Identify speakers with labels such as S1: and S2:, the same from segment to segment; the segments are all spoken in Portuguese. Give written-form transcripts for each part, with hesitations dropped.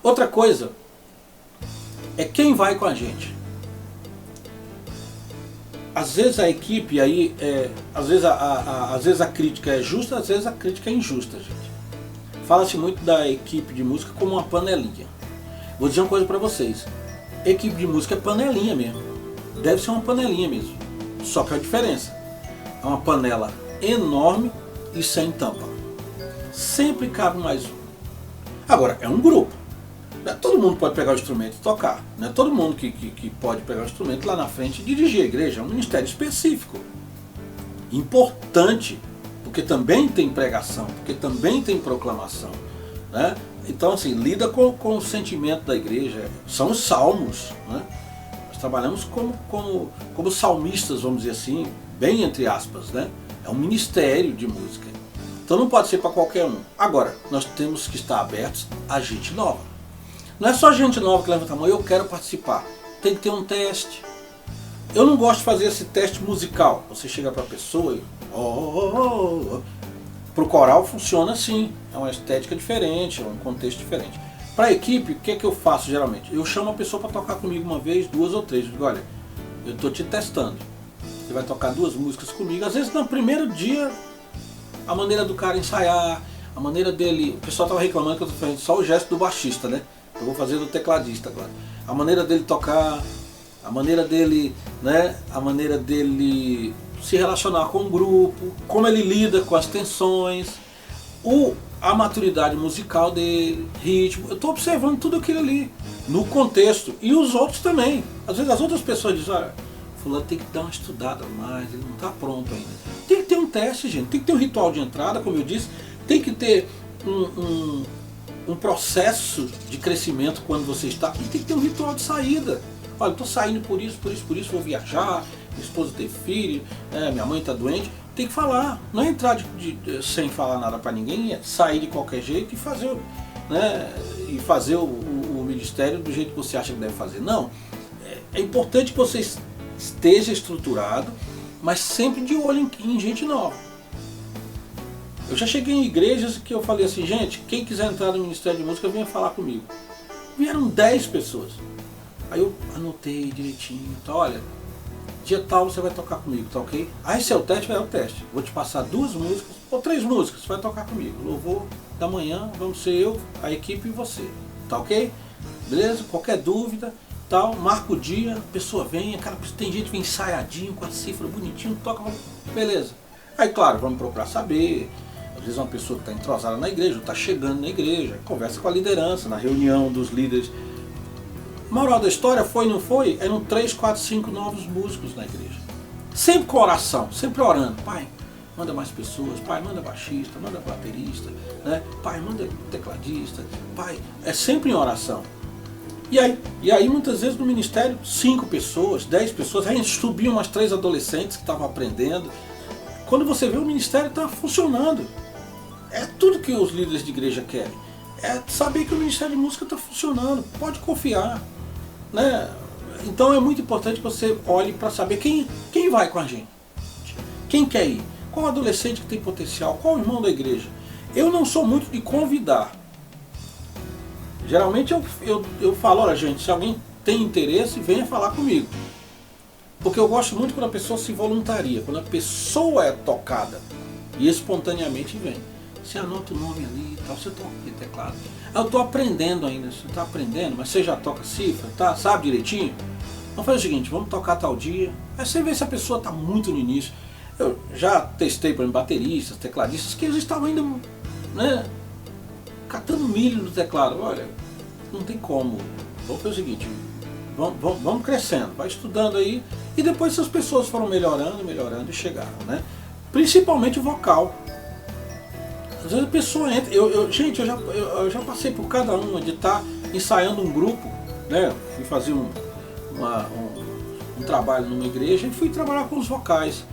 S1: Outra coisa é quem vai com a gente. Às vezes a equipe aí, às vezes a crítica é justa, às vezes a crítica é injusta, gente. Fala-se muito da equipe de música como uma panelinha. Vou dizer uma coisa pra vocês. Equipe de música é panelinha mesmo. Deve ser uma panelinha mesmo. Só que a diferença é uma panela enorme e sem tampa. Sempre cabe mais um. Agora, é um grupo. Não é todo mundo pode pegar o instrumento e tocar. Não é todo mundo que pode pegar o instrumento lá na frente e dirigir a igreja. É um ministério específico. Importante, porque também tem pregação, porque também tem proclamação. Né? Então, assim, lida com o sentimento da igreja. São os salmos. Né? Nós trabalhamos como salmistas, vamos dizer assim, bem entre aspas. Né? É um ministério de música. Então não pode ser para qualquer um. Agora, nós temos que estar abertos a gente nova. Não é só gente nova que levanta a mão, eu quero participar. Tem que ter um teste. Eu não gosto de fazer esse teste musical. Você chega para a pessoa e... Para o coral funciona assim. É uma estética diferente, é um contexto diferente. Para a equipe, o que é que eu faço geralmente? Eu chamo a pessoa para tocar comigo uma vez, duas ou três. Eu digo, olha, eu estou te testando. Você vai tocar 2 músicas comigo. Às vezes no primeiro dia, a maneira do cara ensaiar, a maneira dele... O pessoal estava reclamando que eu estou fazendo só o gesto do baixista, né? Eu vou fazer do tecladista agora. A maneira dele tocar, a maneira dele, né? A maneira dele se relacionar com o grupo, como ele lida com as tensões, a maturidade musical dele, ritmo. Eu estou observando tudo aquilo ali, no contexto. E os outros também. Às vezes as outras pessoas dizem, olha, fulano tem que dar uma estudada mais, ele não está pronto ainda. Tem que ter um teste, gente. Tem que ter um ritual de entrada, como eu disse. Tem que ter um processo de crescimento quando você está, e tem que ter um ritual de saída. Olha, estou saindo por isso, vou viajar, minha esposa tem filho, minha mãe está doente. Tem que falar, não é entrar sem falar nada para ninguém, é sair de qualquer jeito e fazer, né, o ministério do jeito que você acha que deve fazer. Não, é importante que você esteja estruturado, mas sempre de olho em gente nova. Eu já cheguei em igrejas que eu falei assim, gente, quem quiser entrar no Ministério de Música, venha falar comigo. Vieram 10 pessoas. Aí eu anotei direitinho, tá, olha, dia tal você vai tocar comigo, tá ok? Aí se é o teste, é o teste. Vou te passar 2 músicas, ou 3 músicas, você vai tocar comigo. Louvor da manhã, vamos ser eu, a equipe e você, tá ok? Beleza? Qualquer dúvida, tal, marca o dia, a pessoa vem, cara, tem gente que vem ensaiadinho, com a cifra bonitinho, toca, beleza. Aí claro, vamos procurar saber. Às vezes uma pessoa que está entrosada na igreja, está chegando na igreja, conversa com a liderança, na reunião dos líderes. Moral da história, foi não foi? Eram 3, 4, 5 novos músicos na igreja. Sempre com oração, sempre orando. Pai, manda mais pessoas. Pai, manda baixista, manda baterista. Né? Pai, manda tecladista. Pai, é sempre em oração. E aí muitas vezes no ministério, 5 pessoas, 10 pessoas, aí subiam umas 3 adolescentes que estavam aprendendo. Quando você vê, o ministério está funcionando. É tudo que os líderes de igreja querem. É saber que o Ministério de Música está funcionando. Pode confiar. Né? Então é muito importante que você olhe para saber quem vai com a gente. Quem quer ir? Qual adolescente que tem potencial? Qual irmão da igreja? Eu não sou muito de convidar. Geralmente eu falo, olha gente, se alguém tem interesse, venha falar comigo. Porque eu gosto muito quando a pessoa se voluntaria, quando a pessoa é tocada e espontaneamente vem. Você anota o nome ali e tal, você toca aquele teclado. Eu estou aprendendo ainda, você está aprendendo, mas você já toca cifra, tá? Sabe direitinho? Vamos fazer o seguinte, vamos tocar tal dia. Aí você vê se a pessoa está muito no início. Eu já testei, por exemplo, bateristas, tecladistas, que eles estavam ainda, né, catando milho no teclado. Olha, não tem como. Vamos fazer o seguinte, vamos crescendo, vai estudando aí. E depois essas pessoas foram melhorando e chegaram, né? Principalmente o vocal. Às vezes a pessoa entra, gente, eu já passei por cada uma de estar ensaiando um grupo, né? Fui fazer um trabalho numa igreja e fui trabalhar com os vocais.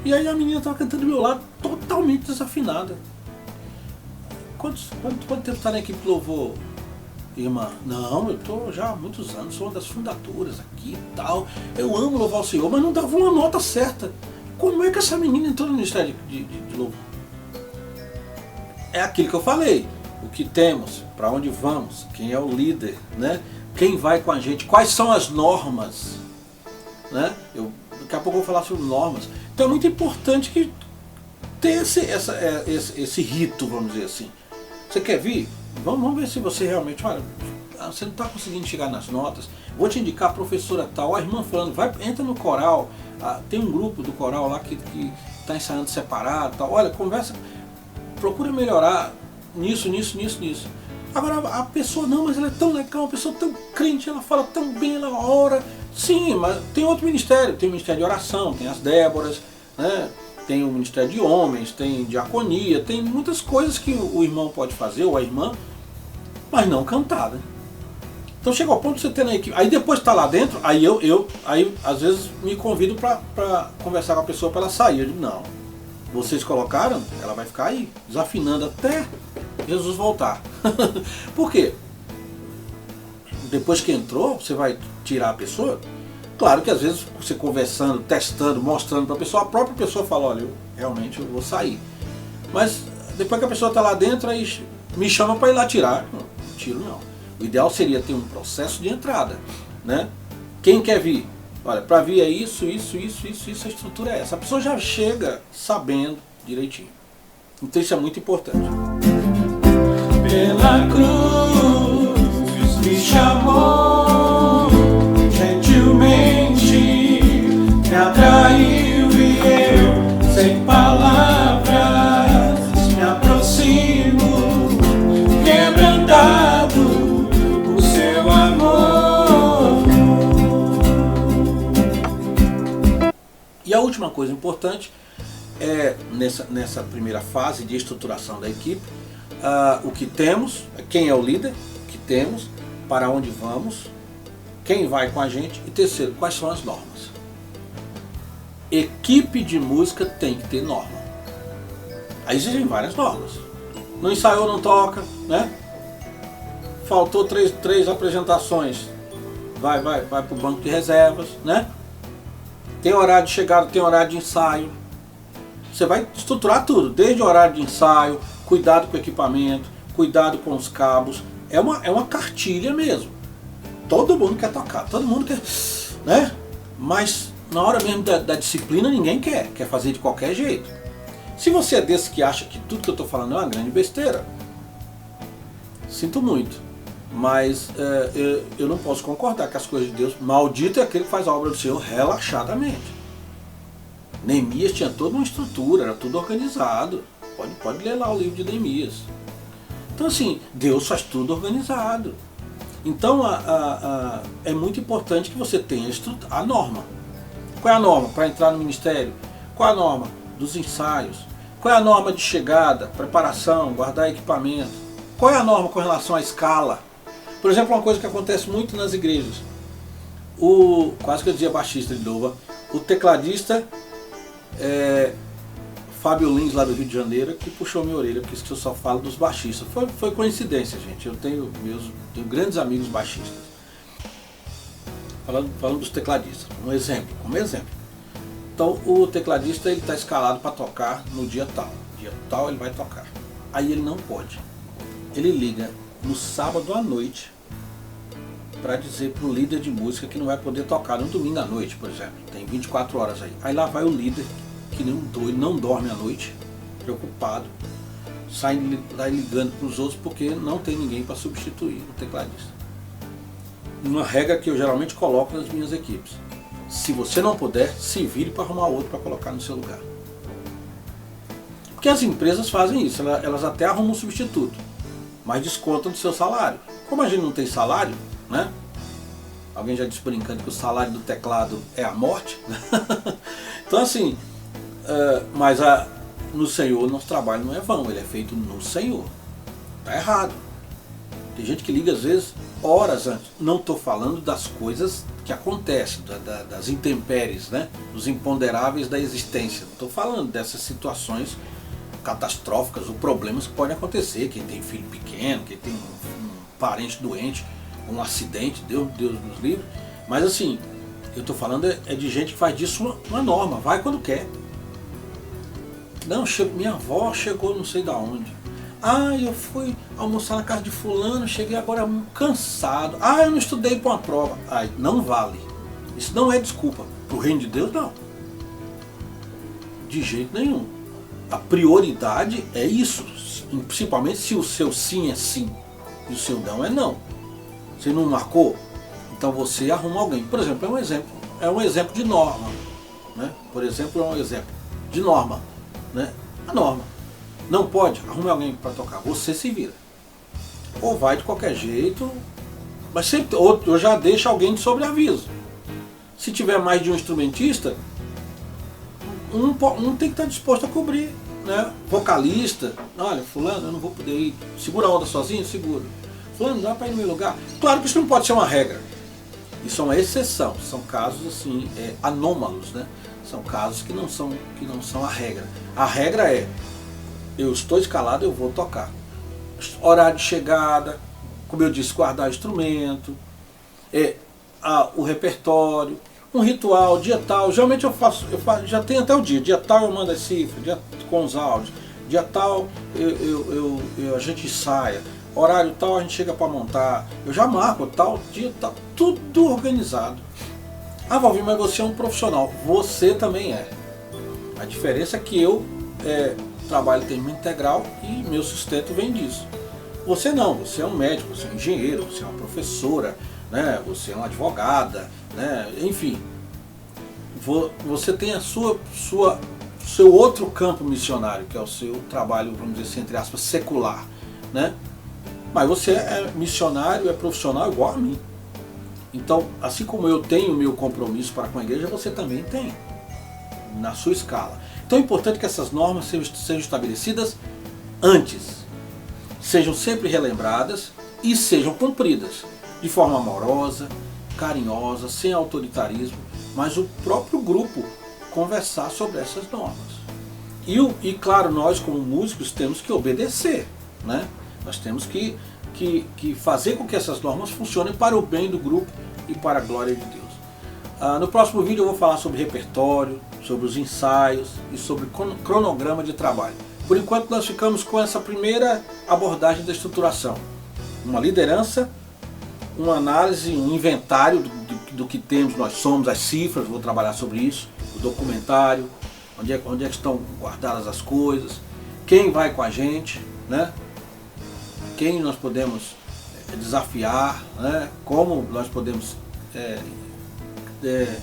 S1: E aí a menina estava cantando do meu lado, totalmente desafinada. Quanto tempo está na equipe de louvor, irmã? Não, eu estou já há muitos anos, sou uma das fundaturas aqui e tal. Eu amo louvar o Senhor, mas não dava uma nota certa. Como é que essa menina entrou no ministério de louvor? É aquilo que eu falei. o que temos, para onde vamos, quem é o líder, né? Quem vai com a gente, quais são as normas, né? Daqui a pouco eu vou falar sobre normas. Então é muito importante que ter esse rito, vamos dizer assim. Você quer vir? Vamos ver se você realmente, olha, você não está conseguindo chegar nas notas, vou te indicar a professora tal, a irmã falando, entra no coral, tem um grupo do coral lá que está ensaiando separado, tal. Olha, conversa, procura melhorar nisso. Agora a pessoa, não, mas ela é tão legal, uma pessoa tão crente, ela fala tão bem, ela ora. Sim, mas tem outro ministério, tem o ministério de oração, tem as Déboras, né? Tem o ministério de homens, tem diaconia, tem muitas coisas que o irmão pode fazer, ou a irmã, mas não cantar, né? Então chega ao ponto de você ter na equipe, aí depois de estar lá dentro, aí aí às vezes me convido para conversar com a pessoa para ela sair. Eu digo, não, vocês colocaram, ela vai ficar aí, desafinando até Jesus voltar. Por quê? Depois que entrou, você vai tirar a pessoa? Claro que às vezes você conversando, testando, mostrando para a própria pessoa fala, olha, realmente eu vou sair. Mas depois que a pessoa está lá dentro, aí me chama para ir lá tirar. Não tiro não. O ideal seria ter um processo de entrada, né? Quem quer vir? Olha, para vir é isso, a estrutura é essa. A pessoa já chega sabendo direitinho. Então isso é muito importante.
S2: Pela cruz me chamou, gentilmente me atraiu e eu, sem palavras, me aproximo, quebrantado por seu amor.
S1: E a última coisa importante é, nessa primeira fase de estruturação da equipe, o que temos, quem é o líder, o que temos, para onde vamos, quem vai com a gente e terceiro, quais são as normas. Equipe de música tem que ter norma. Aí existem várias normas. Não ensaiou, não toca, né? Faltou três apresentações, vai para o banco de reservas, né? Tem horário de chegada, tem horário de ensaio. Você vai estruturar tudo, desde o horário de ensaio, cuidado com o equipamento, cuidado com os cabos. É uma cartilha mesmo. Todo mundo quer tocar, todo mundo quer, né? Mas na hora mesmo da disciplina ninguém quer fazer de qualquer jeito. Se você é desse que acha que tudo que eu estou falando é uma grande besteira, sinto muito. Mas eu não posso concordar com as coisas de Deus. Maldito é aquele que faz a obra do Senhor relaxadamente. Neemias tinha toda uma estrutura, era tudo organizado. Pode ler lá o livro de Neemias. Então assim, Deus faz tudo organizado. Então é muito importante que você tenha a norma. Qual é a norma para entrar no ministério? Qual é a norma dos ensaios? Qual é a norma de chegada, preparação, guardar equipamento? Qual é a norma com relação à escala? Por exemplo, uma coisa que acontece muito nas igrejas. Quase que eu dizia baixista de novo. O tecladista Fábio Lins, lá do Rio de Janeiro, que puxou minha orelha, porque eu só falo dos baixistas. Foi coincidência, gente. Eu tenho grandes amigos baixistas. Falando dos tecladistas, como exemplo. Então, o tecladista está escalado para tocar no dia tal. Dia tal ele vai tocar. Aí ele não pode. Ele liga no sábado à noite para dizer para o líder de música que não vai poder tocar no domingo à noite, por exemplo. Tem 24 horas aí. Aí lá vai o líder, que nem um doido, não dorme à noite, preocupado, sai ligando para os outros porque não tem ninguém para substituir o tecladista. Uma regra que eu geralmente coloco nas minhas equipes: se você não puder, se vire para arrumar outro para colocar no seu lugar. Porque as empresas fazem isso, elas até arrumam um substituto, mas descontam do seu salário. Como a gente não tem salário, né? Alguém já disse brincando que o salário do teclado é a morte. Então assim, mas no Senhor nosso trabalho não é vão, ele é feito no Senhor. Está errado. Tem gente que liga às vezes horas antes. Não estou falando das coisas que acontecem, das intempéries, né? Dos imponderáveis da existência. Não estou falando dessas situações catastróficas ou problemas que podem acontecer. Quem tem filho pequeno, quem tem um parente doente, um acidente, Deus nos livre. Mas assim, eu estou falando de gente que faz disso uma norma, vai quando quer. Não, minha avó chegou não sei da onde. Eu fui almoçar na casa de fulano, cheguei agora cansado. Ah, eu não estudei para uma prova. Ai, não vale. Isso não é desculpa. Para o reino de Deus, não. De jeito nenhum. A prioridade é isso. Principalmente se o seu sim é sim e o seu não é não. Você não marcou? Então você arruma alguém. Por exemplo, é um exemplo de norma. Né? Por exemplo, é um exemplo de norma. Né? A norma. Não pode? Arrume alguém para tocar. Você se vira. Ou vai de qualquer jeito, mas sempre, ou já deixa alguém de sobreaviso. Se tiver mais de um instrumentista, um tem que estar disposto a cobrir. Né? Vocalista, olha, fulano, eu não vou poder ir. Segura a onda sozinho? Segura. Fulano, dá para ir no meu lugar? Claro que isso não pode ser uma regra. Isso é uma exceção. São casos assim, anômalos, né? São casos que não são a regra. A regra é, eu estou escalado, eu vou tocar. Horário de chegada, como eu disse, guardar instrumento, o repertório, um ritual, dia tal. Geralmente eu faço, já tem até o dia tal eu mando as cifras, dia com os áudios, dia tal a gente ensaia, horário tal a gente chega para montar, eu já marco tal dia tal, tudo organizado. Ah, Valvir, mas você é um profissional, você também é. A diferença é que eu trabalho em tempo integral e meu sustento vem disso. Você não, você é um médico, você é um engenheiro, você é uma professora, né? Você é uma advogada, né? Enfim, você tem seu outro campo missionário, que é o seu trabalho, vamos dizer assim, entre aspas, secular, né? Mas você é missionário, é profissional igual a mim. Então, assim como eu tenho o meu compromisso para com a igreja, você também tem, na sua escala. Então é importante que essas normas sejam estabelecidas antes, sejam sempre relembradas e sejam cumpridas de forma amorosa, carinhosa, sem autoritarismo, mas o próprio grupo conversar sobre essas normas. E claro, nós como músicos temos que obedecer, né? Nós temos que fazer com que essas normas funcionem para o bem do grupo e para a glória de Deus. No próximo vídeo eu vou falar sobre repertório, sobre os ensaios e sobre cronograma de trabalho. Por enquanto nós ficamos com essa primeira abordagem da estruturação. Uma liderança, uma análise, um inventário do que temos, nós somos, as cifras, vou trabalhar sobre isso, o documentário, onde é que estão guardadas as coisas, quem vai com a gente, né? Quem nós podemos desafiar, né? Como nós podemos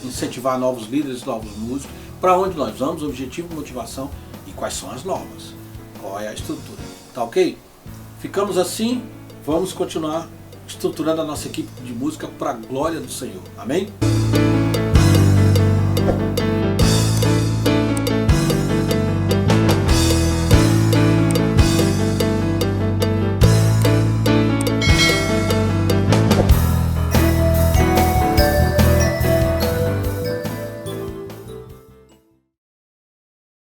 S1: incentivar novos líderes, novos músicos, para onde nós vamos, objetivo, motivação e quais são as normas, qual é a estrutura, tá ok? Ficamos assim, vamos continuar estruturando a nossa equipe de música para a glória do Senhor, amém?